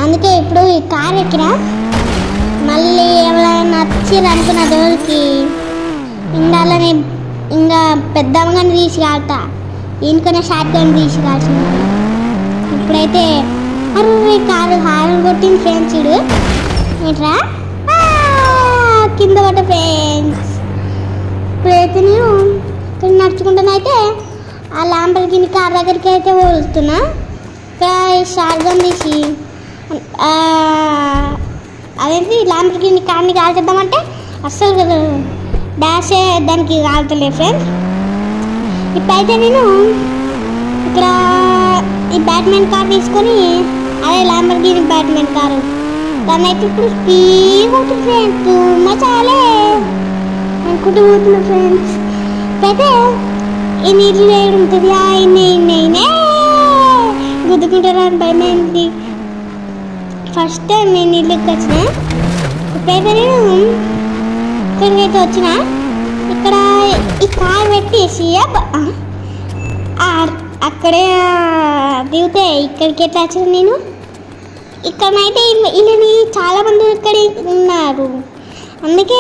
అందుకే ఇప్పుడు ఈ కార్ ఎక్కినా. మళ్ళీ ఎవరైనా నచ్చిర్రు అనుకున్న రోజుకి ఇండాలని ఇంకా పెద్దమ్మగాని తీసి కాలుతా, ఇంకనే షార్ట్ గన్ తీసి కాల్చింది. ఇప్పుడైతే అరే కారు హారన్ కొట్టింది ఫ్రెండ్స్. ఇడు ఏంట్రా కింద పడ్డ ఫ్రెండ్స్. ఇప్పుడైతే నేను ఇక్కడ నడుచుకుంటానైతే ఆ ల్యాంబర్గిని కార్ దగ్గరికి అయితే పోతున్నా. ఇక్కడ షార్ట్ గన్ తీసి అదేంటి ల్యాంబర్గిని కార్ని కాల్చేద్దామంటే అస్సలు డాషే దానికి కాలుతలే ఫ్రెండ్స్. ఇప్పుడైతే నేను ఇక్కడ ఈ బ్యాట్మెన్ కార్ తీసుకొని అదే ల్యాంబర్గిని బ్యాట్మెన్ కారు దాన్ని అయితే ఇప్పుడు స్పీడ్ పోతుంది ఫ్రెండ్స్. మచాలే అనుకుంటూ పోతున్నా ఫ్రెండ్స్. ఇప్పుడైతే ఈ నీళ్ళు వేడి ఉంటుంది ఇన్నే గుద్దుకుంటారా అని భయమైంది. ఫస్ట్ టైం నేను నీళ్ళకి వచ్చిన. ఇప్పుడైతే నేను ఇక్కడికైతే వచ్చిన. ఇక్కడ ఈ కార్ పెట్టేసి అక్కడే దిగితే ఇక్కడికి ఎట్లా వచ్చిన నేను. ఇక్కడనైతే వీళ్ళని చాలామంది ఇక్కడ ఉన్నారు, అందుకే